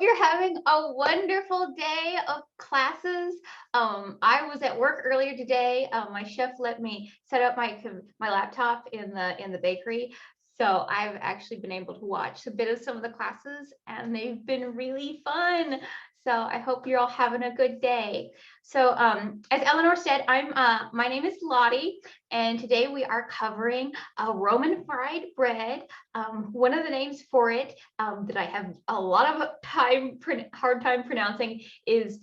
you're having a wonderful day of classes. I was at work earlier today. My chef let me set up my laptop in the bakery. So I've actually been able to watch a bit of some of the classes, and they've been really fun. So I hope you're all having a good day. So as Eleanor said, my name is Lottie, and today we are covering Roman fried bread. One of the names for it that I have a lot of hard time pronouncing is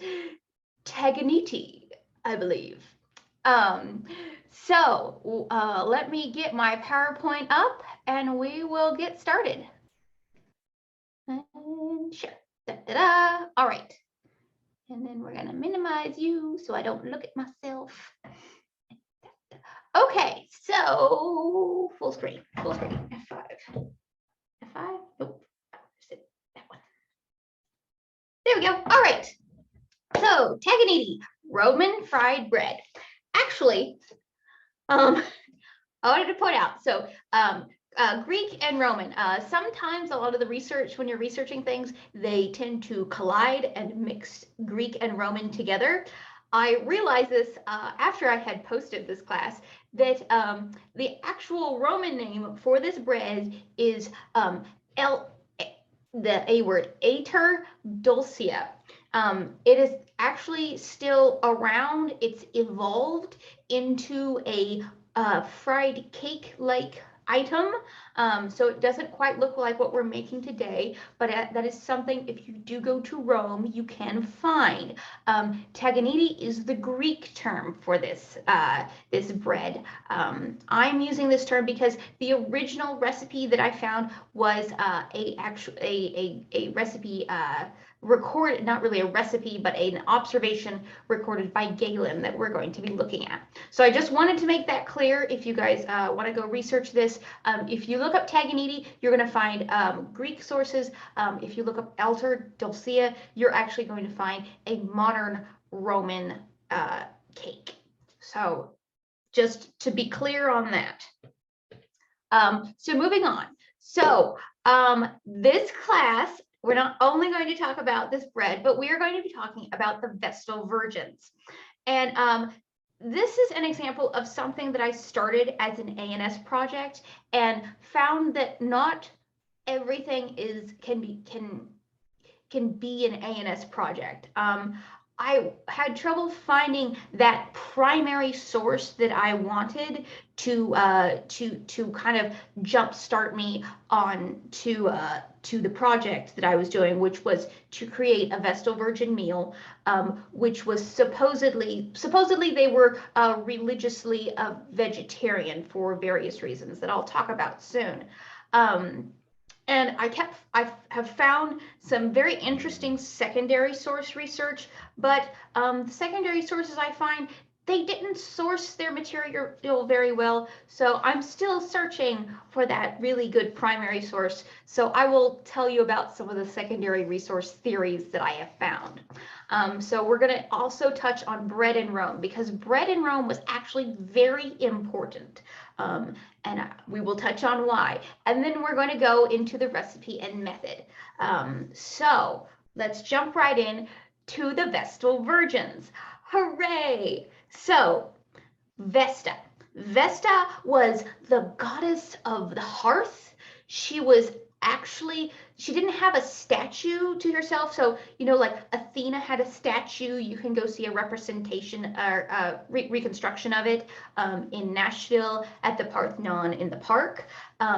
Teganitai, I believe. So let me get my PowerPoint up and we will get started. And sure. Da-da-da. All right. And then we're going to minimize you so I don't look at myself. Okay, so full screen, F5. F5? Nope. That one. There we go. All right. So, Teganitai, Roman fried bread. Actually, I wanted to point out, so Greek and Roman, sometimes a lot of the research, when you're researching things, they tend to collide and mix Greek and Roman together. I realized this after I had posted this class, that the actual Roman name for this bread is the A word, Ater Dulcia. It is actually still around. It's evolved into a fried cake-like item, so it doesn't quite look like what we're making today, but that is something, if you do go to Rome, you can find. Teganitai is the Greek term for this this bread. I'm using this term because the original recipe that I found was a recipe recorded, not really a recipe, but an observation recorded by Galen that we're going to be looking at. So I just wanted to make that clear. If you guys want to go research this, if you look up Teganitai, you're going to find Greek sources. If you look up Ater Dulcia, you're actually going to find a modern Roman cake. So just to be clear on that. So moving on. So this class, we're not only going to talk about this bread, but we are going to be talking about the Vestal Virgins. And this is an example of something that I started as an A&S project and found that not everything can be an A&S project. I had trouble finding that primary source that I wanted to kind of jumpstart me on to the project that I was doing, which was to create a Vestal Virgin meal, which was supposedly they were religiously vegetarian for various reasons that I'll talk about soon. And I have found some very interesting secondary source research, but the secondary sources I find, they didn't source their material very well. So I'm still searching for that really good primary source. So I will tell you about some of the secondary resource theories that I have found. So we're going to also touch on bread in Rome, because bread in Rome was actually very important. And we will touch on why. And then we're going to go into the recipe and method. So let's jump right in to the Vestal Virgins. Hooray! So Vesta. Vesta was the goddess of the hearth. She didn't have a statue to herself. So, you know, like Athena had a statue. You can go see a representation or reconstruction of it in Nashville at the Parthenon in the park.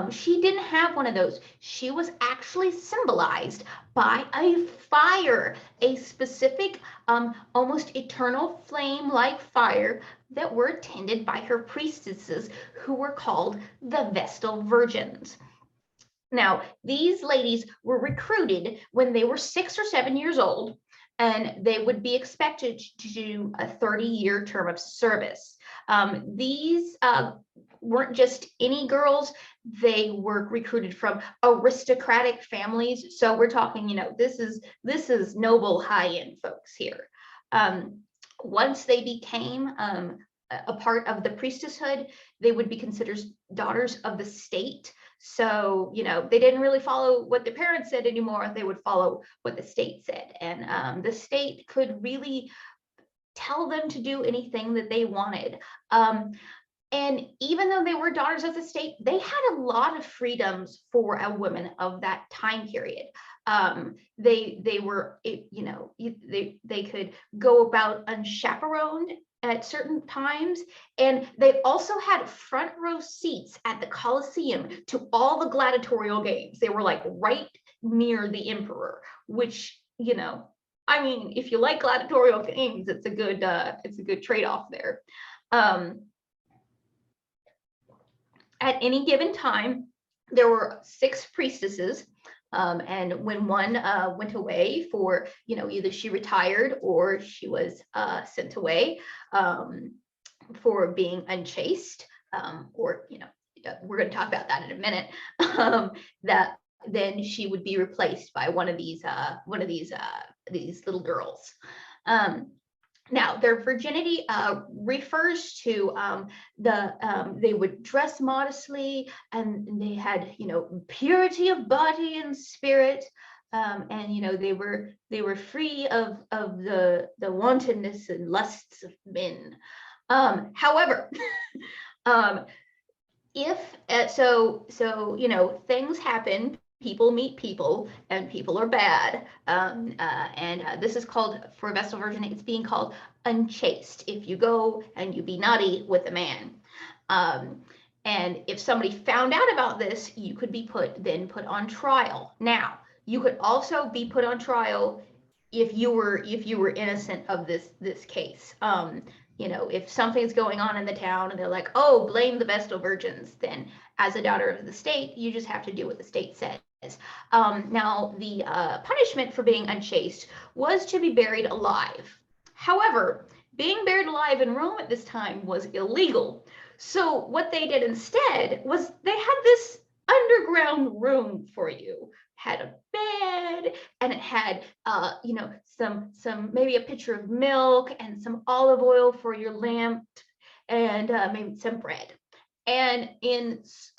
She didn't have one of those. She was actually symbolized by a fire, a specific, almost eternal flame-like fire that were attended by her priestesses, who were called the Vestal Virgins. Now, these ladies were recruited when they were 6 or 7 years old, and they would be expected to do a 30-year term of service. These weren't just any girls. They were recruited from aristocratic families. So we're talking, you know, this is noble high-end folks here. Once they became a part of the priestesshood, they would be considered daughters of the state. So, they didn't really follow what their parents said anymore. They would follow what the state said. And the state could really tell them to do anything that they wanted. And even though they were daughters of the state, they had a lot of freedoms for a woman of that time period. They were, they could go about unchaperoned at certain times, and they also had front row seats at the Colosseum to all the gladiatorial games. They were like right near the emperor, which, I mean, if you like gladiatorial games, it's a good trade-off there. At any given time, there were 6 priestesses, and when one went away for, either she retired or she was sent away for being unchaste, or, we're going to talk about that in a minute, that then she would be replaced by one of these little girls. Now, their virginity refers to they would dress modestly, and they had, purity of body and spirit, and they were free of the wantonness and lusts of men. However, things happen. People meet people, and people are bad. And this is called, for a Vestal Virgin, it's being called unchaste. If you go and you be naughty with a man. And if somebody found out about this, you could be put on trial. Now, you could also be put on trial if you were innocent of this case. If something's going on in the town and they're like, oh, blame the Vestal Virgins, then as a daughter of the state, you just have to do what the state says. Now, the punishment for being unchaste was to be buried alive. However, being buried alive in Rome at this time was illegal. So what they did instead was they had this underground room for you. Had a bed, and it had some maybe a pitcher of milk and some olive oil for your lamp, and maybe some bread. And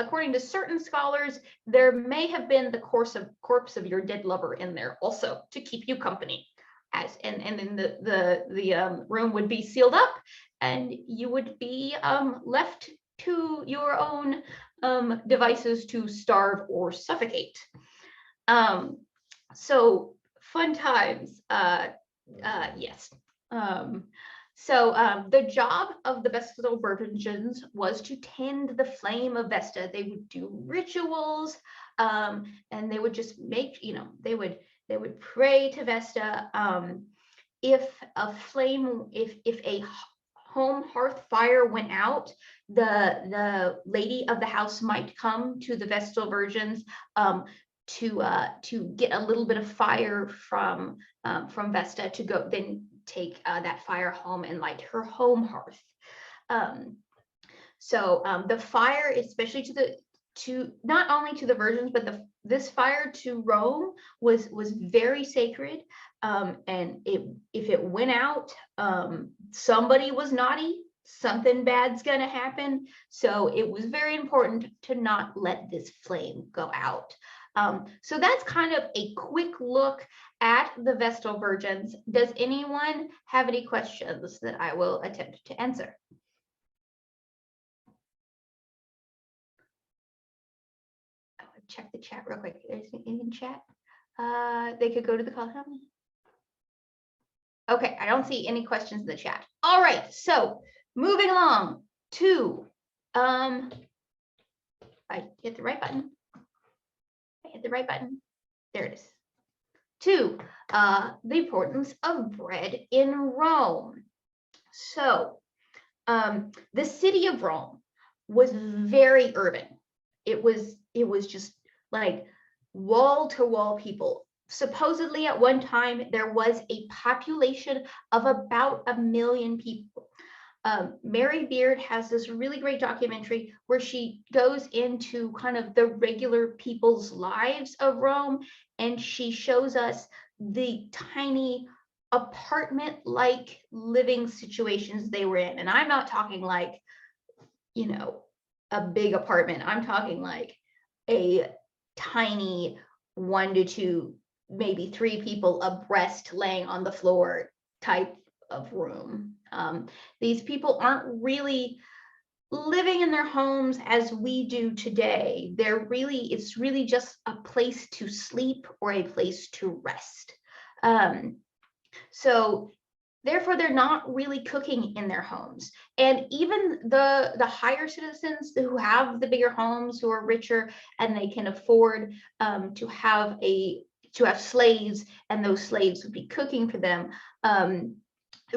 according to certain scholars, there may have been the corpse of your dead lover in there also to keep you company. And then the room would be sealed up, and you would be left to your own devices to starve or suffocate. So fun times, yes. So the job of the Vestal Virgins was to tend the flame of Vesta. They would do rituals, and they would just make, they would pray to Vesta. If a home hearth fire went out, the lady of the house might come to the Vestal Virgins to get a little bit of fire from Vesta to go then take that fire home and light her home hearth. So the fire, especially to not only to the virgins, but this fire to Rome was very sacred. And if it went out, somebody was naughty, something bad's gonna happen. So it was very important to not let this flame go out. So that's kind of a quick look at the Vestal Virgins. Does anyone have any questions that I will attempt to answer? I'll check the chat real quick. Is anything in chat? They could go to the call. Okay, I don't see any questions in the chat. All right, so moving along to I hit the right button. Hit the right button. There it is. 2, the importance of bread in Rome. So the city of Rome was very urban. It was just like wall to wall people. Supposedly at one time there was a population of about 1 million people. Mary Beard has this really great documentary where she goes into kind of the regular people's lives of Rome, and she shows us the tiny apartment-like living situations they were in. And I'm not talking like, a big apartment. I'm talking like a tiny 1 to 2, maybe 3 people abreast laying on the floor type of room. These people aren't really living in their homes as we do today. It's really just a place to sleep or a place to rest. So therefore, they're not really cooking in their homes. And even the higher citizens who have the bigger homes, who are richer, and they can afford to have slaves, and those slaves would be cooking for them.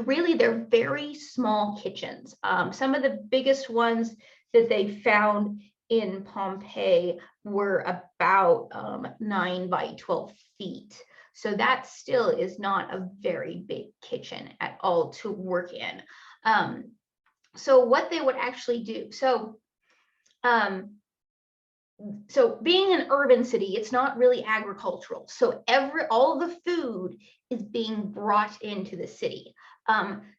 Really, they're very small kitchens. Some of the biggest ones that they found in Pompeii were about 9 by 12 feet. So that still is not a very big kitchen at all to work in. So what they would actually do, so being an urban city, it's not really agricultural. So all the food is being brought into the city.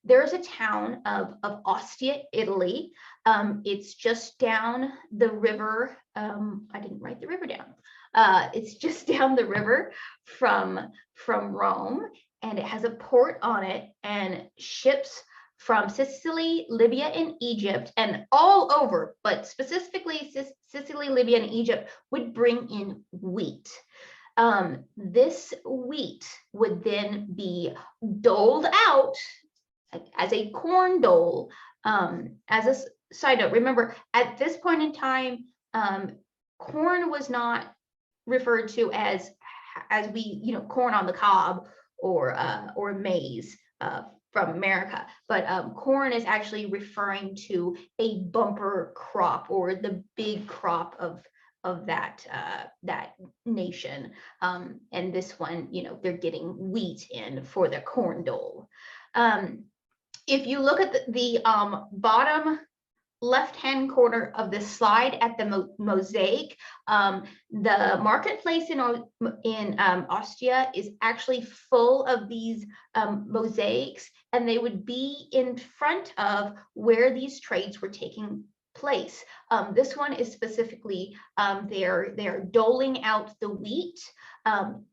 There's a town of Ostia, Italy. It's just down the river. I didn't write the river down. It's just down the river from Rome, and it has a port on it, and ships from Sicily, Libya, and Egypt, and all over, but specifically Sicily, Libya, and Egypt would bring in wheat. This wheat would then be doled out as a corn dole. As a side note, remember, at this point in time, corn was not referred to as we, corn on the cob or maize from America, but corn is actually referring to a bumper crop, or the big crop of that nation. And this one, they're getting wheat in for the corn dole. If you look at the bottom left-hand corner of the slide at the mosaic, the marketplace in Ostia is actually full of these mosaics, and they would be in front of where these trades were taking place. This one is specifically they're doling out the wheat.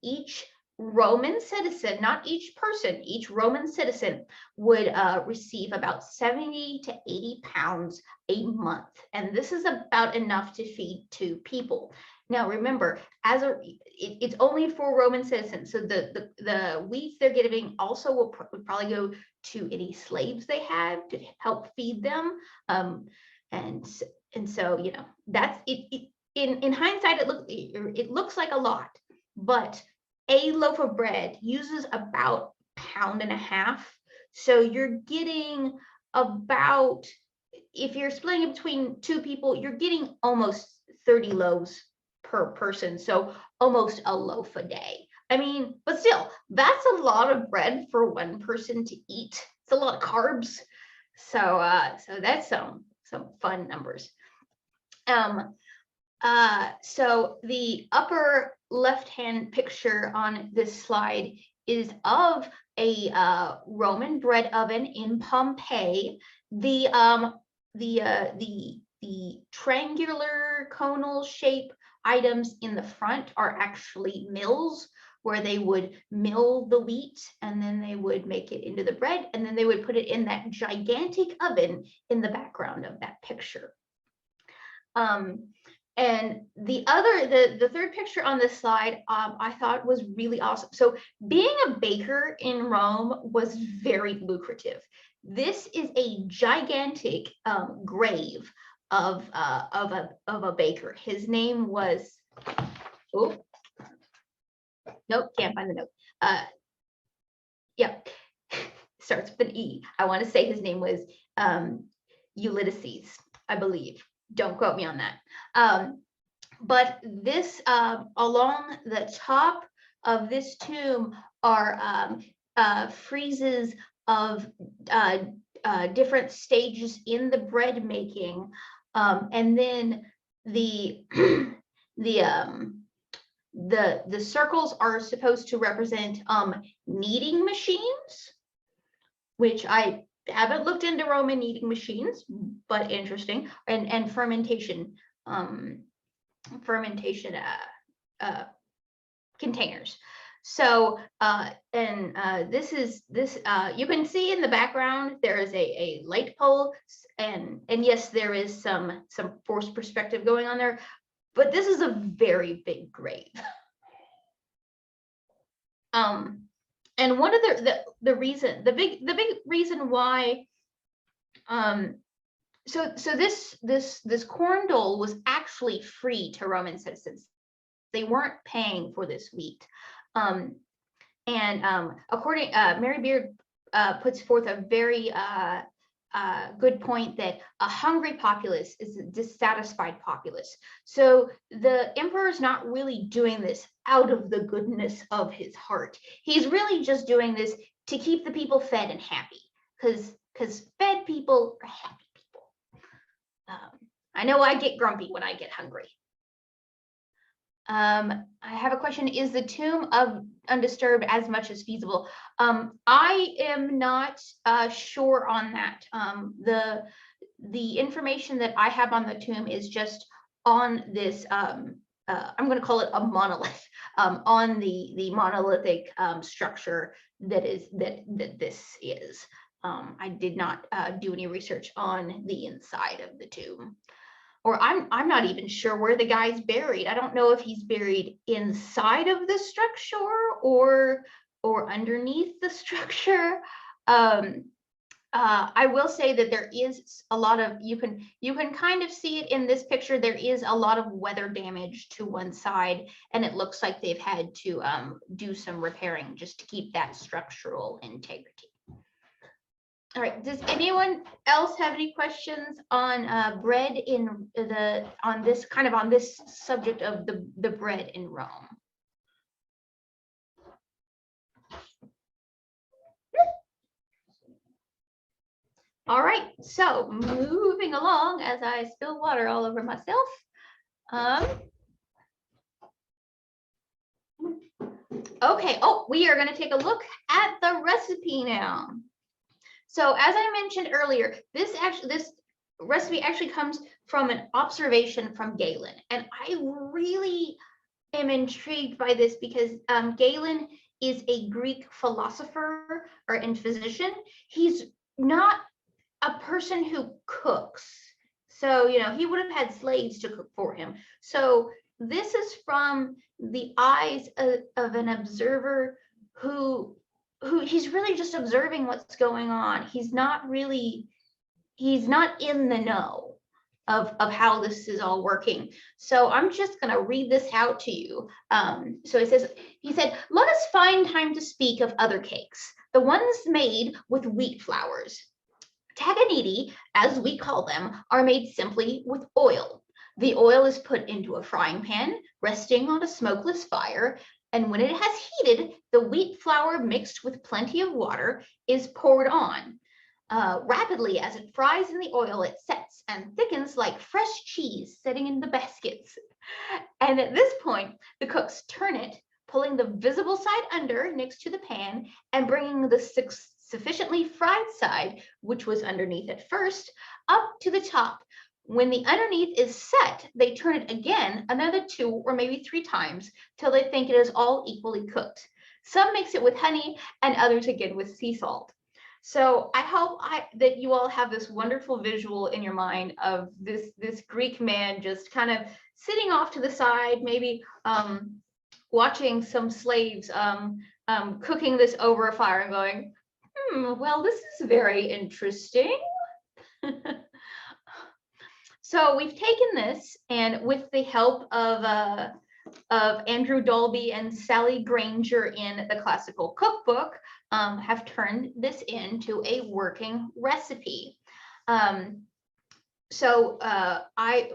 Each Roman citizen, not each person, each Roman citizen would receive about 70 to 80 pounds a month. And this is about enough to feed 2 people. Now, remember, it's only for Roman citizens. So the wheat they're giving also would probably go to any slaves they had to help feed them. And so, that's it. In hindsight, it looks like a lot, but a loaf of bread uses about 1.5 pounds. So you're getting about, if you're splitting it between 2 people, you're getting almost 30 loaves per person. So almost a loaf a day. I mean, but still, that's a lot of bread for one person to eat. It's a lot of carbs. So that's some fun numbers. So the upper left-hand picture on this slide is of a Roman bread oven in Pompeii. The triangular conal shape items in the front are actually mills, where they would mill the wheat, and then they would make it into the bread, and then they would put it in that gigantic oven in the background of that picture. And the third picture on this slide, I thought was really awesome. So being a baker in Rome was very lucrative. This is a gigantic grave of a baker. His name was, oh, nope, can't find the note. Yeah, starts with an E. I want to say his name was Ulysses, I believe. Don't quote me on that. But this, along the top of this tomb are friezes of different stages in the bread making, and then the circles are supposed to represent kneading machines, which I haven't looked into Roman kneading machines, but interesting, and fermentation fermentation containers. So, this is this. You can see in the background there is a light pole, and yes, there is some forced perspective going on there, but this is a very big grave. And one of the reason, the big reason why, so this corn dole was actually free to Roman citizens. They weren't paying for this wheat. According, Mary Beard puts forth a very good point that a hungry populace is a dissatisfied populace. So the emperor's not really doing this out of the goodness of his heart. He's really just doing this to keep the people fed and happy, because fed people are happy people. I know I get grumpy when I get hungry. I have a question. Is the tomb of undisturbed as much as feasible? I am not sure on that. The information that I have on the tomb is just on this, I'm going to call it a monolith, on the monolithic structure that this is. I did not do any research on the inside of the tomb. Or I'm not even sure where the guy's buried. I don't know if he's buried inside of the structure or underneath the structure. I will say that there is a lot of, you can kind of see it in this picture. There is a lot of weather damage to one side, and it looks like they've had to do some repairing just to keep that structural integrity. All right, does anyone else have any questions on bread on this subject of the bread in Rome? All right, so moving along as I spill water all over myself. Okay, we are going to take a look at the recipe now. So as I mentioned earlier, this recipe actually comes from an observation from Galen, and I really am intrigued by this because Galen is a Greek philosopher and physician. He's not a person who cooks, so he would have had slaves to cook for him. So this is from the eyes of an observer who he's really just observing what's going on. He's not in the know of how this is all working. So I'm just going to read this out to you. So he said, let us find time to speak of other cakes, the ones made with wheat flours. Teganitai, as we call them, are made simply with oil. The oil is put into a frying pan, resting on a smokeless fire, and when it has heated, the wheat flour mixed with plenty of water is poured on. Rapidly, as it fries in the oil, it sets and thickens like fresh cheese setting in the baskets. And at this point, the cooks turn it, pulling the visible side under next to the pan and bringing the sufficiently fried side, which was underneath at first, up to the top. When the underneath is set, they turn it again another 2 or maybe 3 times till they think it is all equally cooked. Some mix it with honey and others again with sea salt. So I hope that you all have this wonderful visual in your mind of this Greek man just kind of sitting off to the side, maybe watching some slaves cooking this over a fire and going, well, this is very interesting. So we've taken this, and with the help of Andrew Dolby and Sally Granger in the Classical Cookbook, have turned this into a working recipe. So I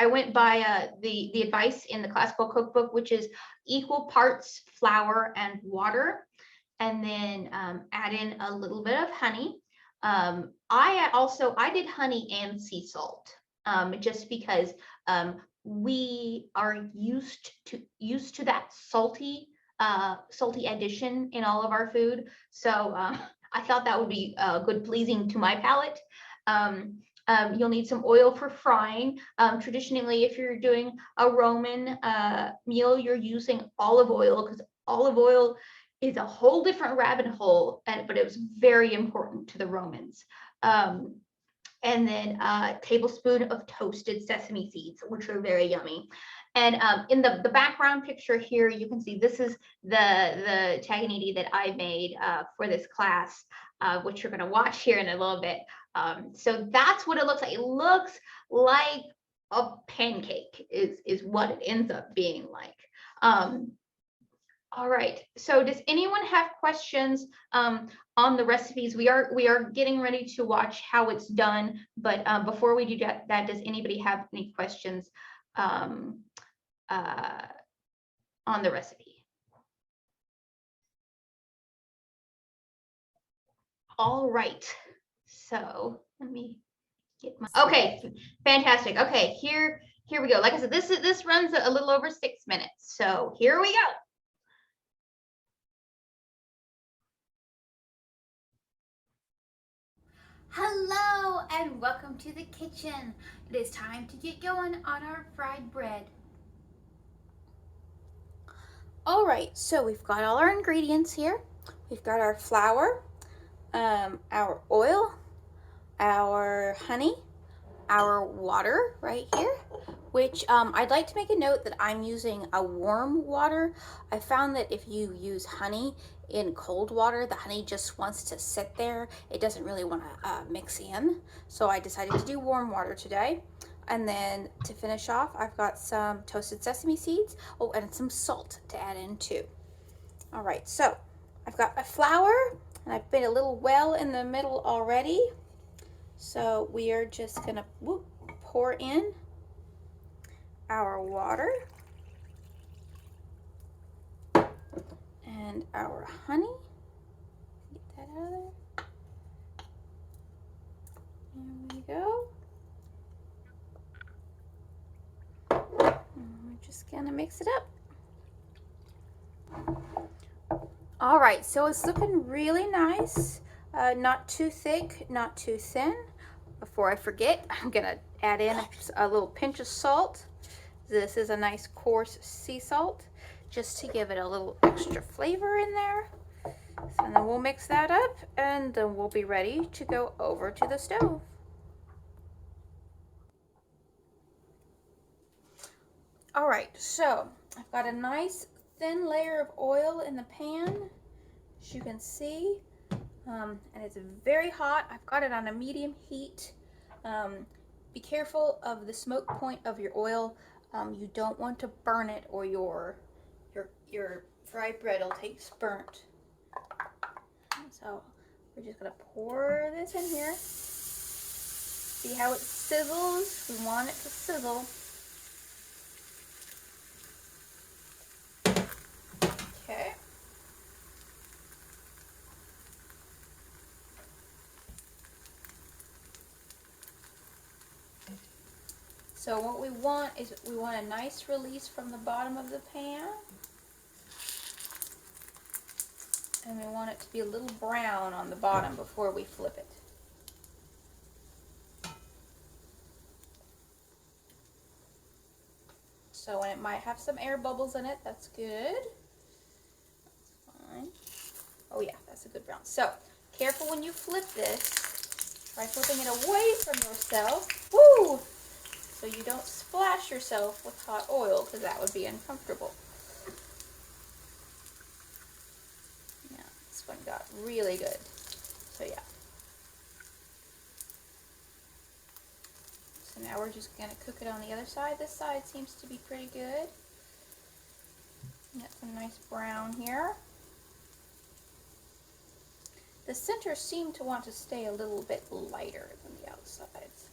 went by the advice in the Classical Cookbook, which is equal parts flour and water, and then add in a little bit of honey. I did honey and sea salt, just because we are used to that salty addition in all of our food. So I thought that would be good, pleasing to my palate. You'll need some oil for frying. Traditionally, if you're doing a Roman meal, you're using olive oil, because olive oil is a whole different rabbit hole, but it was very important to the Romans. And then a tablespoon of toasted sesame seeds, which are very yummy. And in the background picture here, you can see this is the Teganitai that I made for this class, which you're going to watch here in a little bit. So that's what it looks like. It looks like a pancake is what it ends up being like. All right, so does anyone have questions on the recipes? We are getting ready to watch how it's done, but before we do that, does anybody have any questions on the recipe? All right, so let me get my, okay, fantastic. Okay, here we go. Like I said, this runs a little over 6 minutes, so here we go. Hello and welcome to the kitchen. It is time to get going on our fried bread. All right, so we've got all our ingredients here. We've got our flour, our oil, our honey, our water right here, which I'd like to make a note that I'm using a warm water. I found that if you use honey in cold water, the honey just wants to sit there. It doesn't really want to mix in. So I decided to do warm water today. And then to finish off, I've got some toasted sesame seeds. Oh, and some salt to add in too. All right, so I've got my flour and I've made a little well in the middle already. So we are just gonna pour in our water and our honey. Get that out of there. There we go. And we're just gonna mix it up. All right, so it's looking really nice. Not too thick, not too thin. Before I forget, I'm gonna add in a little pinch of salt. This is a nice coarse sea salt, just to give it a little extra flavor in there. So then we'll mix that up and then we'll be ready to go over to the stove. All right, so I've got a nice thin layer of oil in the pan, as you can see, and it's very hot. I've got it on a medium heat. Be careful of the smoke point of your oil. You don't want to burn it, or your fried bread will taste burnt. So we're just gonna pour this in here. See how it sizzles? We want it to sizzle. Okay. So what we want is we want a nice release from the bottom of the pan. And we want it to be a little brown on the bottom before we flip it. So when it might have some air bubbles in it, that's good. That's fine. Oh yeah, that's a good brown. So careful when you flip this. Try flipping it away from yourself. Woo! So you don't splash yourself with hot oil, because that would be uncomfortable. Yeah, this one got really good. So yeah. So now we're just going to cook it on the other side. This side seems to be pretty good. Got some nice brown here. The center seemed to want to stay a little bit lighter than the outsides.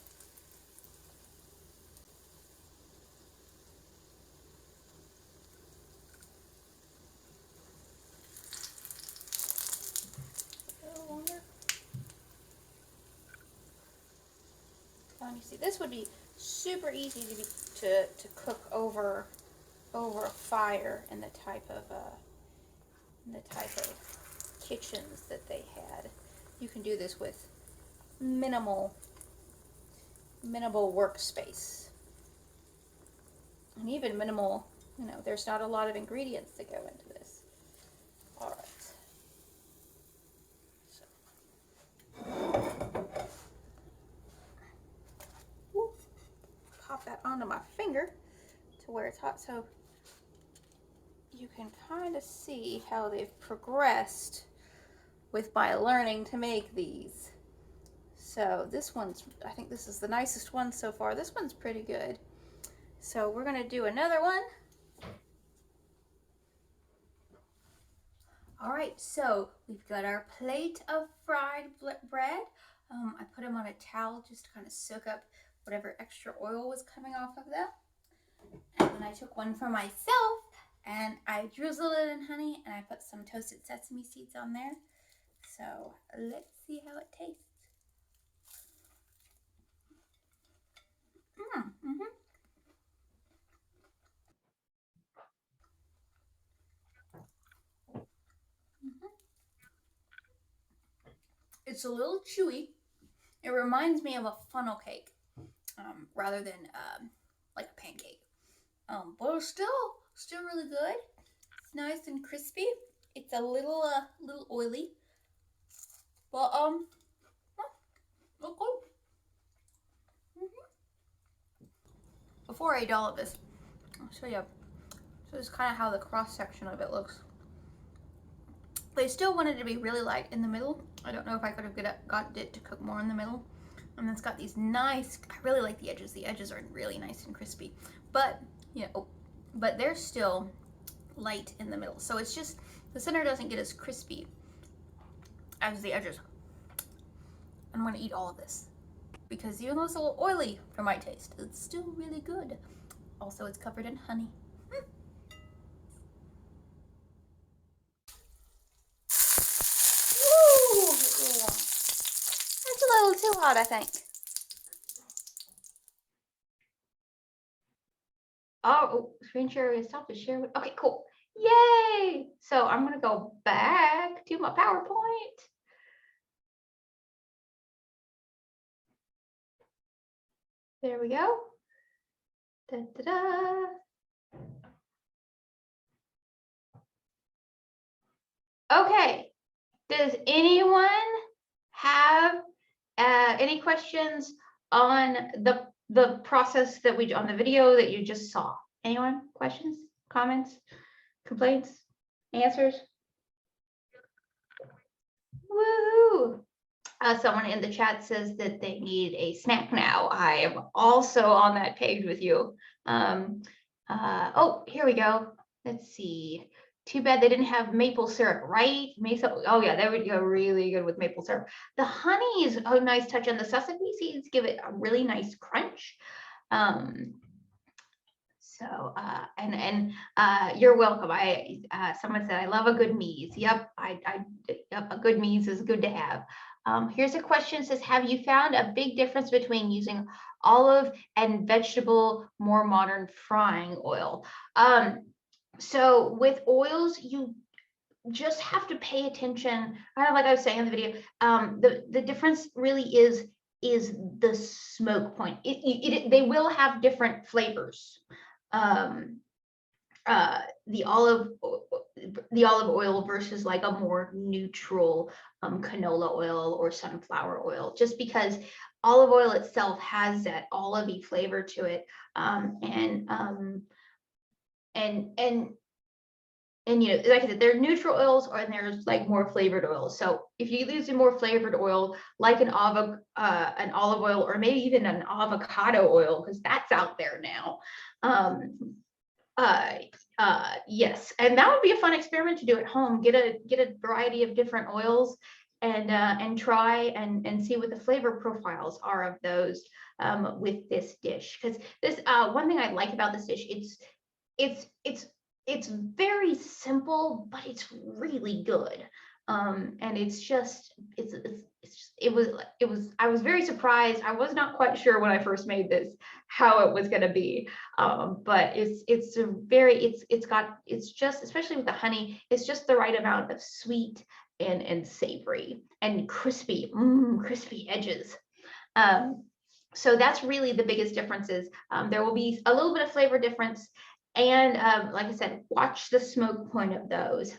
You see, this would be super easy to cook over a fire in the type of kitchens that they had. You can do this with minimal minimal workspace. And even minimal, you know, there's not a lot of ingredients that go into this. All right. So, pop that onto my finger to where it's hot so you can kind of see how they've progressed with my learning to make these. So this one's, I think this is the nicest one so far. This one's pretty good. So we're gonna do another one. All right, so we've got our plate of fried bread. I put them on a towel just to kind of soak up whatever extra oil was coming off of them. And then I took one for myself and I drizzled it in honey and I put some toasted sesame seeds on there. So let's see how it tastes. It's a little chewy. It reminds me of a funnel cake rather than like a pancake. But it's still really good. It's nice and crispy. It's a little oily, but okay. Before I eat all of this, I'll show you. So this is kind of how the cross section of it looks. But I still wanted to be really light in the middle. I don't know if I could have got it to cook more in the middle. And it's got these nice, I really like the edges. The edges are really nice and crispy. But, you know, but they're still light in the middle. So it's just, the center doesn't get as crispy as the edges. I'm gonna eat all of this. Because even though it's a little oily for my taste, it's still really good. Also, it's covered in honey. That's a little too hot, I think. Oh, screen share is stopped to share. Okay, cool. Yay! So I'm gonna go back to my PowerPoint. There we go. Da, da, da. Okay. Does anyone have any questions on the process that we on the video that you just saw? Anyone? Questions, comments, complaints, answers? Woohoo! Someone in the chat says that they need a snack now. I am also on that page with you. Oh, here we go. Let's see. Too bad they didn't have maple syrup, right? Oh yeah, that would go really good with maple syrup. The honey is a nice touch, and the sesame seeds give it a really nice crunch. You're welcome. Someone said I love a good mise. Yep, yep, a good mise is good to have. Here's a question. It says, have you found a big difference between using olive and vegetable, more modern frying oil? So with oils, you just have to pay attention, kind of like I was saying in the video. The difference really is the smoke point. They will have different flavors. The olive oil versus like a more neutral canola oil or sunflower oil, just because olive oil itself has that olivey flavor to it. And you know, like I said, there are neutral oils and there's like more flavored oils. So if you use a more flavored oil, like an olive oil, or maybe even an avocado oil, because that's out there now. Yes, and that would be a fun experiment to do at home. Get a variety of different oils and try and see what the flavor profiles are of those with this dish. Because this one thing I like about this dish, it's very simple, but it's really good. And it's just I was very surprised. I was not quite sure when I first made this how it was going to be, but it's just, especially with the honey, it's just the right amount of sweet and savory and crispy edges. So that's really the biggest differences. There will be a little bit of flavor difference, and like I said, watch the smoke point of those,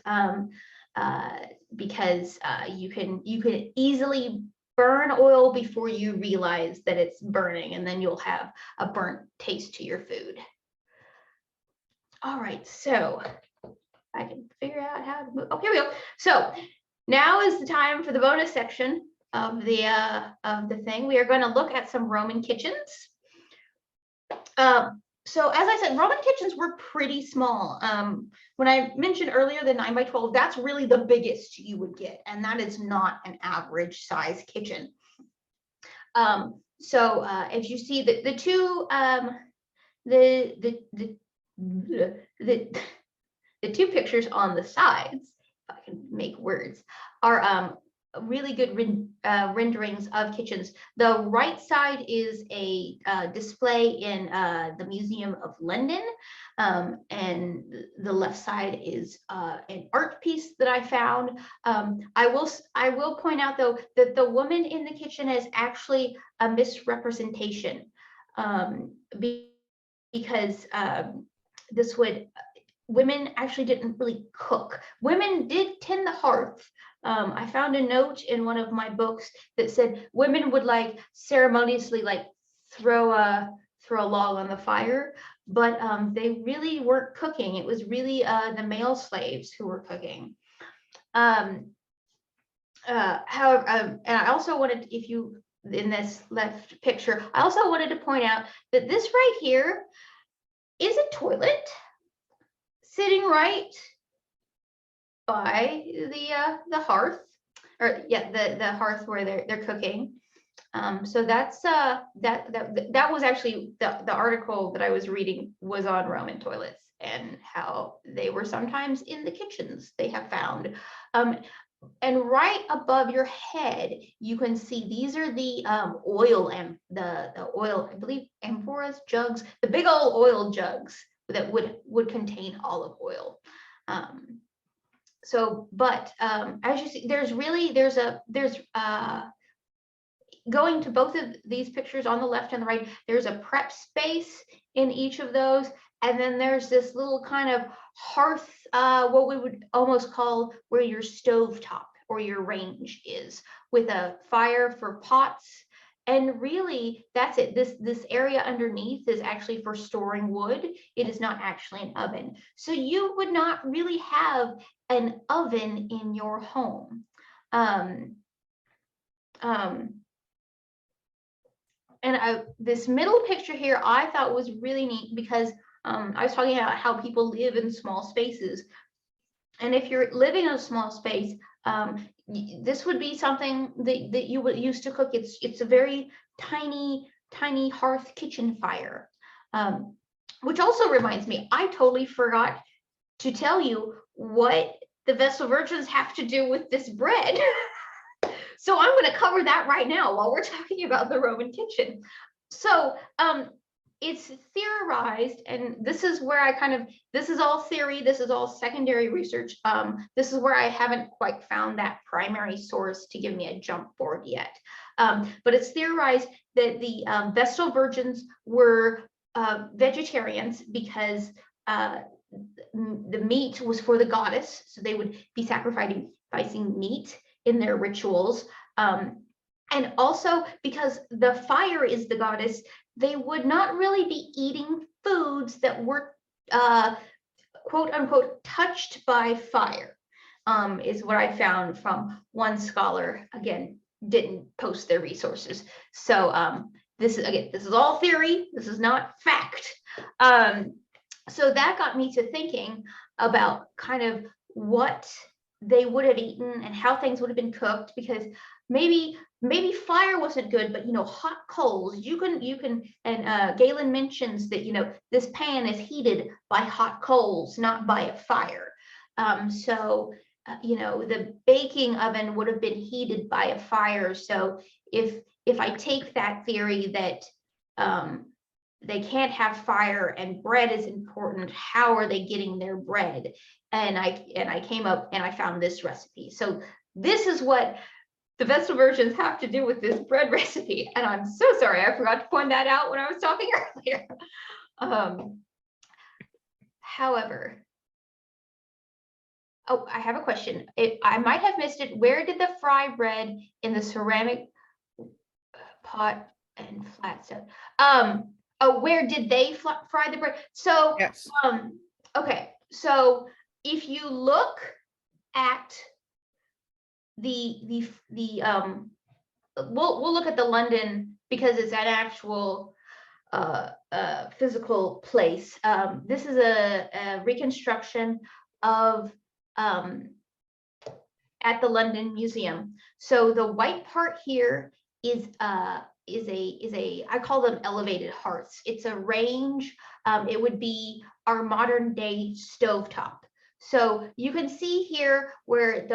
because you can easily burn oil before you realize that it's burning, and then you'll have a burnt taste to your food. All right, so I can figure out how to move. Oh, here we go. So now is the time for the bonus section of the thing. We are going to look at some Roman kitchens. So as I said, Roman kitchens were pretty small. When I mentioned earlier the 9 by 12, that's really the biggest you would get, and that is not an average size kitchen. So as you see, the two the two pictures on the sides, if I can make words, are really good renderings of kitchens. The right side is a display in the Museum of London, and the left side is an art piece that I found. I will point out though that the woman in the kitchen is actually a misrepresentation, because this would women actually didn't really cook. Women did tend the hearth. I found a note in one of my books that said women would like ceremoniously like throw a log on the fire, but they really weren't cooking. It was really the male slaves who were cooking. However, and I also wanted, if you in this left picture, I also wanted to point out that this right here is a toilet sitting right by the hearth, or yeah, the hearth where they're cooking. So that's that was actually the article that I was reading was on Roman toilets and how they were sometimes in the kitchens, they have found. And right above your head, you can see these are the oil and the oil, I believe, amphoras, jugs, the big old oil jugs that would contain olive oil. So, but as you see, there's going to both of these pictures on the left and the right, there's a prep space in each of those. And then there's this little kind of hearth, what we would almost call where your stove top or your range is, with a fire for pots. And really, that's it. This area underneath is actually for storing wood. It is not actually an oven. So you would not really have an oven in your home. And this middle picture here I thought was really neat because I was talking about how people live in small spaces. And if you're living in a small space, this would be something that you would use to cook. It's a very tiny hearth kitchen fire. Which also reminds me, I totally forgot to tell you what the Vestal Virgins have to do with this bread. So I'm going to cover that right now while we're talking about the Roman kitchen. So it's theorized, and this is where this is all theory, this is all secondary research. This is where I haven't quite found that primary source to give me a jump forward yet. But it's theorized that the Vestal Virgins were vegetarians because the meat was for the goddess, so they would be sacrificing meat in their rituals. And also because the fire is the goddess, they would not really be eating foods that were quote unquote touched by fire, is what I found from one scholar. Again, didn't post their resources. So this is all theory. This is not fact. So that got me to thinking about kind of what they would have eaten and how things would have been cooked, because maybe fire wasn't good, but hot coals, you can and Galen mentions that this pan is heated by hot coals, not by a fire. So the baking oven would have been heated by a fire. So if I take that theory that they can't have fire and bread is important, how are they getting their bread? And I came up and I found this recipe. So this is what the Vestal Virgins have to do with this bread recipe. And I'm so sorry, I forgot to point that out when I was talking earlier. However, oh, I have a question. I might have missed it. Where did the fry bread in the ceramic pot and flat stuff? Oh, where did they fry the bread? So, Yes. Okay, so if you look at the we'll look at the London because it's an actual physical place. This is a reconstruction of at the London Museum. So the white part here is a I call them elevated hearths. It's a range. It would be our modern day stovetop. So you can see here where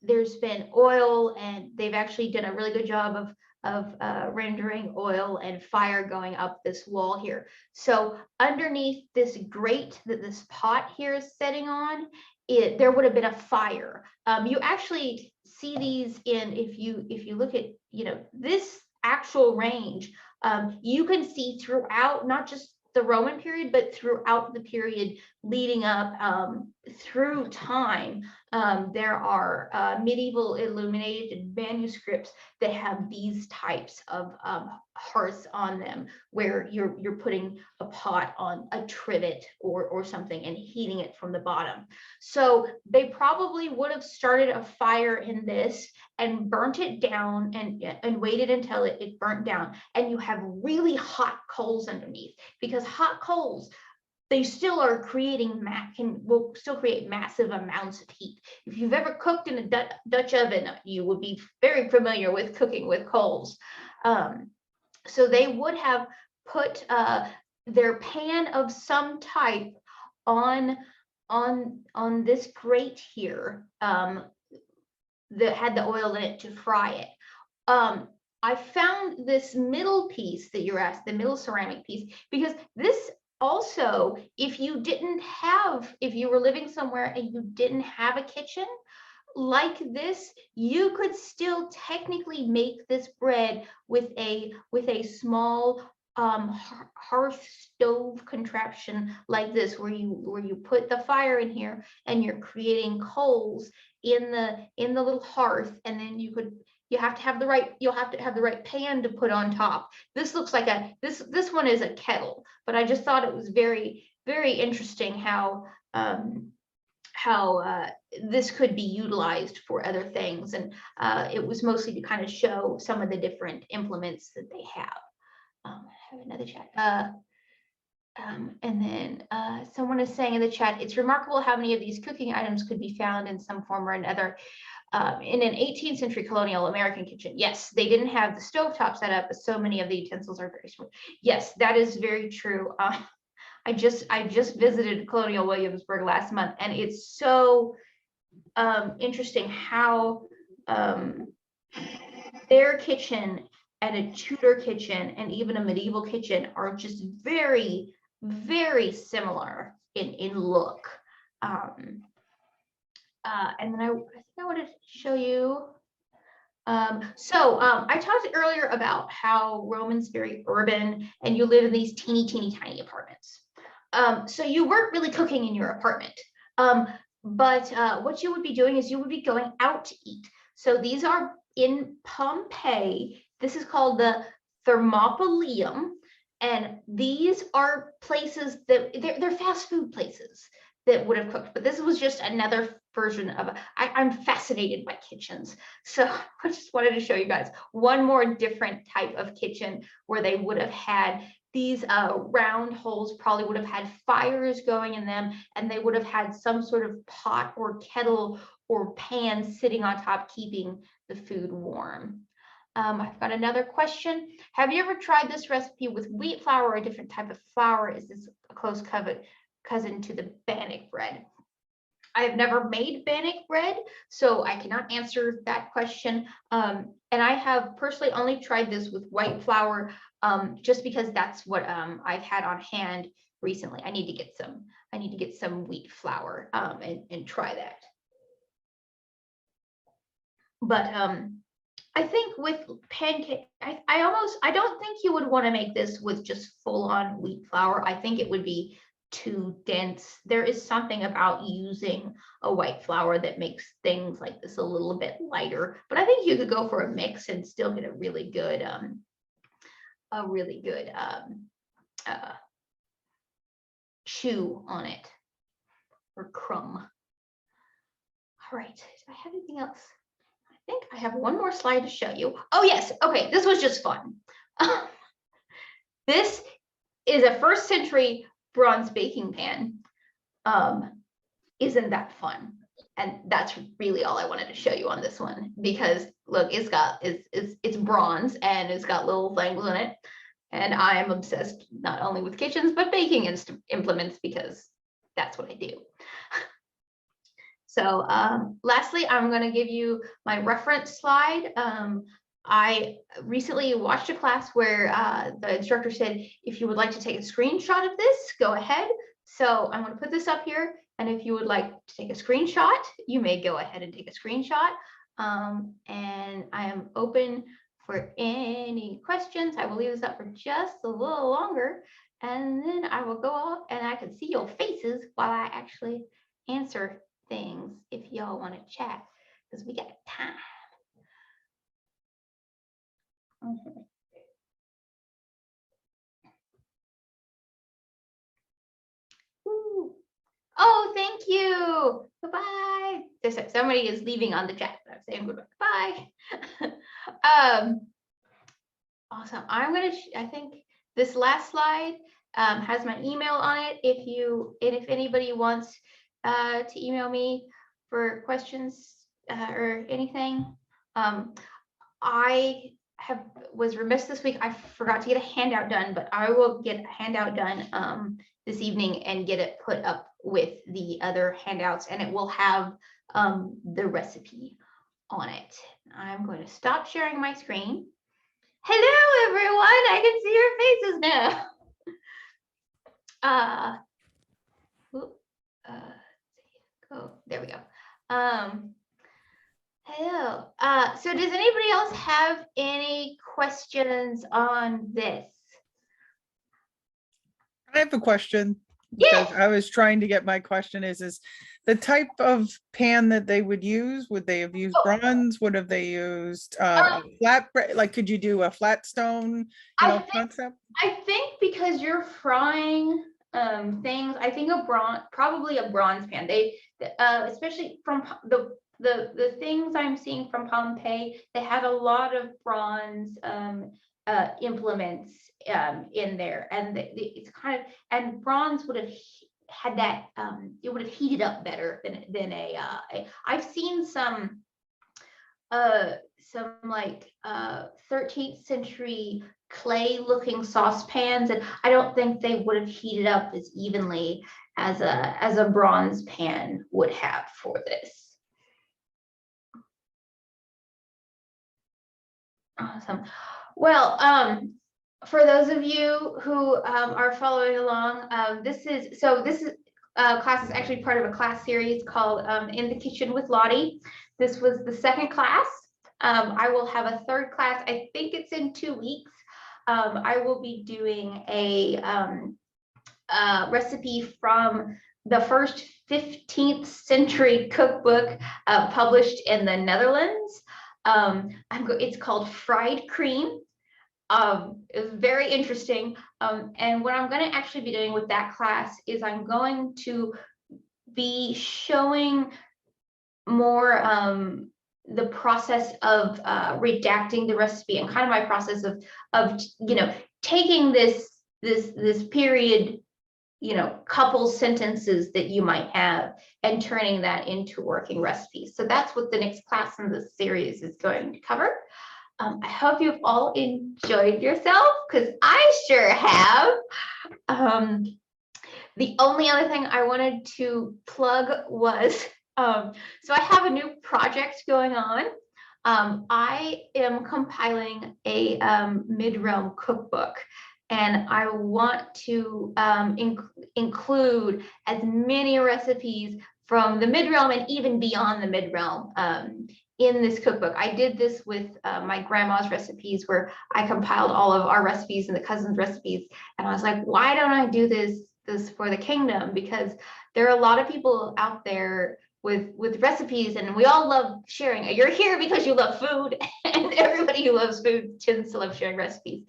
there's been oil, and they've actually done a really good job of rendering oil and fire going up this wall here. So underneath this grate that this pot here is setting on, there would have been a fire. You actually see these in, if you look at, this actual range, you can see throughout, not just the Roman period, but throughout the period leading up through time. There are medieval illuminated manuscripts that have these types of hearths on them, where you're putting a pot on a trivet or something and heating it from the bottom. So they probably would have started a fire in this and burnt it down and waited until it burnt down. And you have really hot coals underneath, because hot coals, they still are creating will still create massive amounts of heat. If you've ever cooked in a Dutch oven, you would be very familiar with cooking with coals. So they would have put their pan of some type on this grate here that had the oil in it to fry it. I found this middle piece that you're asked, the middle ceramic piece, because this also, if you were living somewhere and you didn't have a kitchen like this, you could still technically make this bread with a small hearth stove contraption like this, where you put the fire in here and you're creating coals in the little hearth, and then you'll have to have the right pan to put on top. This looks like this one is a kettle, but I just thought it was very, very interesting how this could be utilized for other things. And it was mostly to kind of show some of the different implements that they have. I have another chat. And then someone is saying in the chat, it's remarkable how many of these cooking items could be found in some form or another in an 18th century colonial American kitchen. Yes, they didn't have the stovetop set up, but so many of the utensils are very small. Yes, that is very true. I just visited Colonial Williamsburg last month, and it's so interesting how their kitchen and a Tudor kitchen and even a medieval kitchen are just very, very similar in look. And then I think I wanted to show you. I talked earlier about how Roman's very urban, and you live in these teeny tiny apartments. So you weren't really cooking in your apartment. But what you would be doing is you would be going out to eat. So these are in Pompeii. This is called the Thermopylaeum, and these are places that they're fast food places that would have cooked. But this was just another version of. I'm fascinated by kitchens, so I just wanted to show you guys one more different type of kitchen where they would have had these round holes, probably would have had fires going in them, and they would have had some sort of pot or kettle or pan sitting on top, keeping the food warm. I've got another question. Have you ever tried this recipe with wheat flour or a different type of flour? Is this a close cousin to the bannock bread? I have never made bannock bread, so I cannot answer that question. And I have personally only tried this with white flour, just because that's what I've had on hand recently. I need to get some wheat flour and try that. But I think with pancake, I don't think you would want to make this with just full on wheat flour. I think it would be too dense. There is something about using a white flour that makes things like this a little bit lighter, but I think you could go for a mix and still get a really good uh, chew on it, or crumb. All right, do I have anything else? I think I have one more slide to show you. Oh yes, okay, this was just fun. This is a 1st century bronze baking pan. Isn't that fun? And that's really all I wanted to show you on this one, because look, it's bronze and it's got little things in it. And I am obsessed not only with kitchens, but baking implements, because that's what I do. So lastly, I'm going to give you my reference slide. I recently watched a class where the instructor said, if you would like to take a screenshot of this, go ahead. So I'm going to put this up here. And if you would like to take a screenshot, you may go ahead and take a screenshot. And I am open for any questions. I will leave this up for just a little longer, and then I will go off and I can see your faces while I actually answer things if y'all want to chat, because we got time. Ooh. Oh, thank you. Goodbye. There's somebody is leaving on the chat. I'm saying goodbye. Awesome. I think this last slide has my email on it. If anybody wants to email me for questions or anything. I was remiss this week. I forgot to get a handout done, but I will get a handout done this evening and get it put up with the other handouts, and it will have the recipe on it. I'm going to stop sharing my screen. Hello, everyone. I can see your faces now. There we go. Hello. So does anybody else have any questions on this? I have a question. Yes. I was trying to get my question is the type of pan that they would use, would they have used bronze? Would have they used a flat, like could you do a flat stone concept? I think because you're frying things, I think probably a bronze pan. They especially from the things I'm seeing from Pompeii, they had a lot of bronze implements in there, and it's kind of, and bronze would have had that it would have heated up better than I've seen some like 13th century clay looking saucepans, and I don't think they would have heated up as evenly as a bronze pan would have for this. Awesome. Well, for those of you who are following along, this class is actually part of a class series called In the Kitchen with Lote. This was the 2nd class. I will have a 3rd class. I think it's in 2 weeks. I will be doing a recipe from the first 15th century cookbook published in the Netherlands. It's called Fried Cream. It's very interesting. And what I'm going to actually be doing with that class is I'm going to be showing more the process of redacting the recipe, and kind of my process of taking this period, couple sentences that you might have and turning that into working recipes. So that's what the next class in this series is going to cover. I hope you've all enjoyed yourself, because I sure have. The only other thing I wanted to plug was, so I have a new project going on. I am compiling a mid-realm cookbook, and I want to include as many recipes from the mid-realm and even beyond the mid-realm in this cookbook. I did this with my grandma's recipes, where I compiled all of our recipes and the cousins' recipes. And I was like, why don't I do this for the kingdom? Because there are a lot of people out there with recipes, and we all love sharing. You're here because you love food, and everybody who loves food tends to love sharing recipes.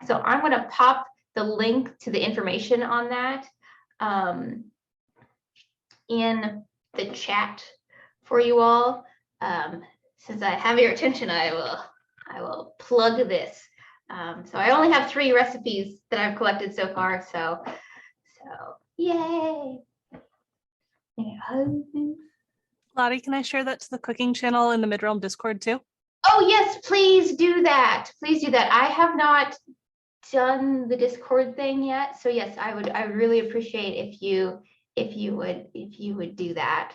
So I'm going to pop the link to the information on that in the chat for you all. Since I have your attention, I will plug this. So I only have 3 recipes that I've collected so far. So yay! Lottie, can I share that to the cooking channel in the Midrealm Discord too? Oh yes, please do that. Please do that. I have not done the Discord thing yet, so yes, I would really appreciate if you would do that.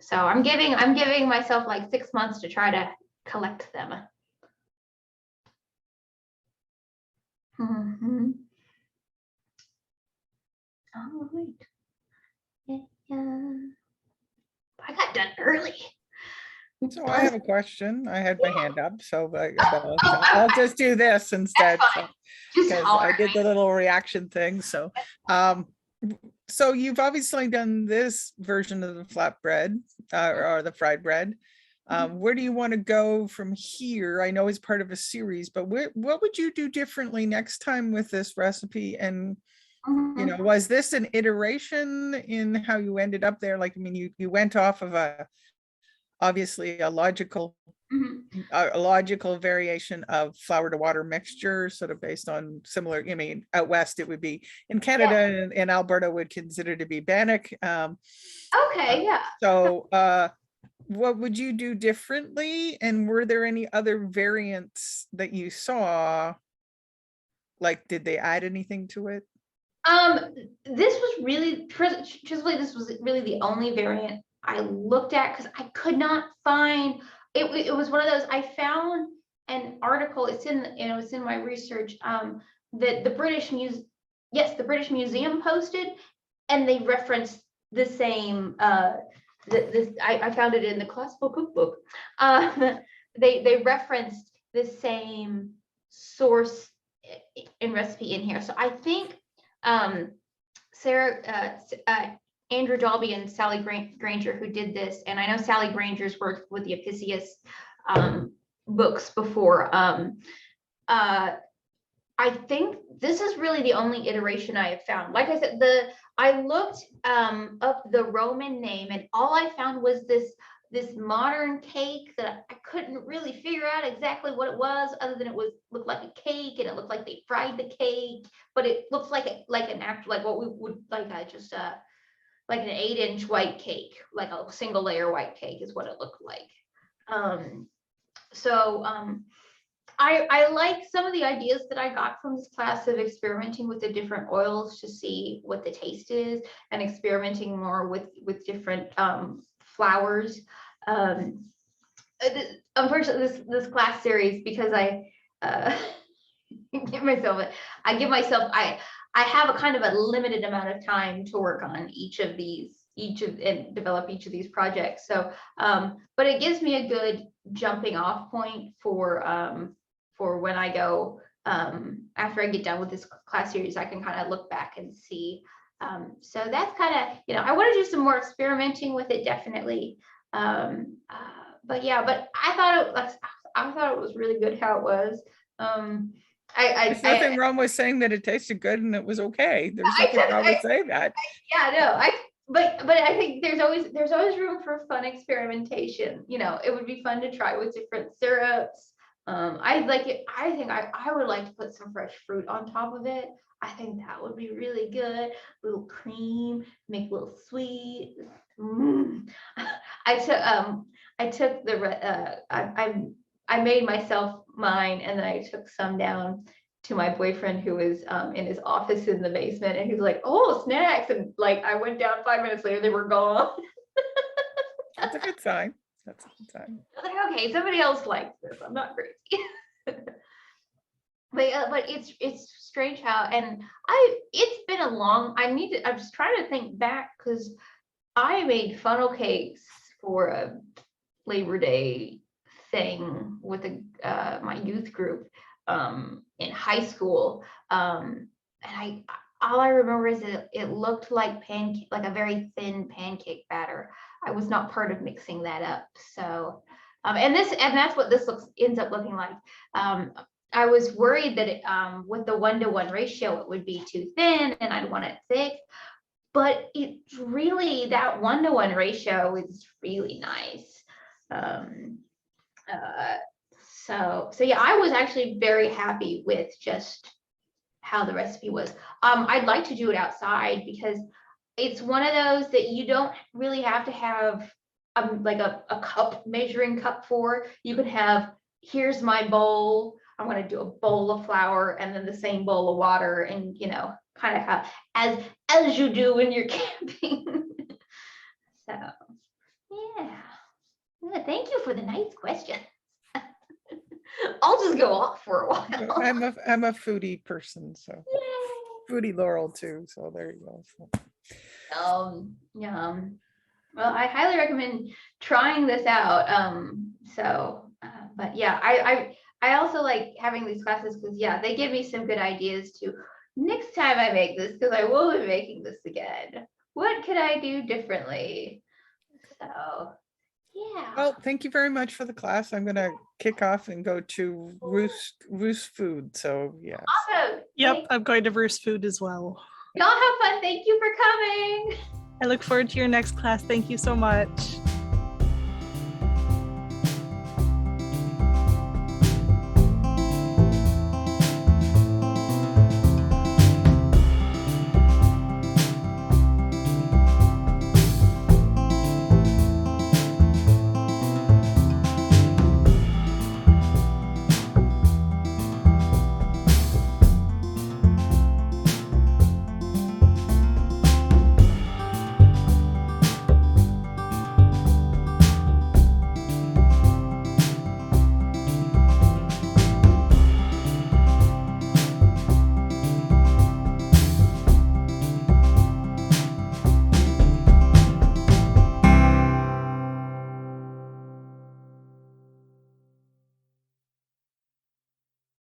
So I'm giving myself like 6 months to try to collect them. Oh wait, yeah. I got done early. So I have a question. I had my hand up, so I'll just do this instead. Because I did the little reaction thing. So, so you've obviously done this version of the flatbread or the fried bread. Where do you want to go from here? I know it's part of a series, but what would you do differently next time with this recipe? And you know, was this an iteration in how you ended up there? Like, I mean, you went off of obviously a logical variation of flour to water mixture, sort of based on similar. I mean, out west it would be, in Canada and Alberta would consider to be bannock. Okay, yeah. So what would you do differently, and were there any other variants that you saw? Like, did they add anything to it? This was really, truthfully, this was really the only variant I looked at, because I could not find it. It was one of those, I found an article, it's in my research, that the British Museum posted, and they referenced the same I found it in the classical cookbook. They referenced the same source in recipe in here. So I think Andrew Dalby and Sally Granger, who did this, and I know Sally Granger's worked with the Apicius books before. I think this is really the only iteration I have found. Like I said, I looked up the Roman name, and all I found was this modern cake that I couldn't really figure out exactly what it was, other than looked like a cake, and it looked like they fried the cake, but it looks like an actual, like what we would like like an 8-inch white cake, like a single layer white cake is what it looked like. I like some of the ideas that I got from this class of experimenting with the different oils to see what the taste is, and experimenting more with different flours. Unfortunately, this class series, because I I have a kind of a limited amount of time to work on and develop each of these projects. So, but it gives me a good jumping off point for when I go, after I get done with this class series, I can kind of look back and see. So that's kind of, I want to do some more experimenting with it, definitely. But yeah, but I thought it was really good how it was. There's nothing wrong with saying that it tasted good and it was okay. There's nothing wrong with saying that. Yeah, no, but I think there's always room for fun experimentation. It would be fun to try with different syrups. I like it. I think I would like to put some fresh fruit on top of it. I think that would be really good. A little cream, make a little sweet. I made myself mine, and then I took some down to my boyfriend, who was in his office in the basement, and he's like, "Oh, snacks!" And like, I went down 5 minutes later, they were gone. That's a good sign. That's a good sign. I was like, okay, somebody else likes this. I'm not crazy. But it's strange how, and it's been a long. I'm just trying to think back, because I made funnel cakes for Labor Day thing with my youth group in high school. And all I remember is it looked like like a very thin pancake batter. I was not part of mixing that up. So, and that's what this ends up looking like. I was worried that with the 1-to-1 ratio, it would be too thin and I'd want it thick. But it's really, that 1-to-1 ratio is really nice. So yeah, I was actually very happy with just how the recipe was. I'd like to do it outside because it's one of those that you don't really have to have like a measuring cup for. You can have, here's my bowl. I'm going to do a bowl of flour and then the same bowl of water, and kind of have as you do when you're camping. So yeah, thank you for the nice question. I'll just go off for a while. I'm a foodie person, so Yay. foodie Laurel too. So there you go. So. Well, I highly recommend trying this out. But yeah, I also like having these classes because they give me some good ideas to next time I make this, because I will be making this again. What could I do differently? So yeah. Well, thank you very much for the class. I'm gonna kick off and go to Roost Food. So yeah. Awesome. Yep, I'm going to Roost Food as well. Y'all have fun. Thank you for coming. I look forward to your next class. Thank you so much.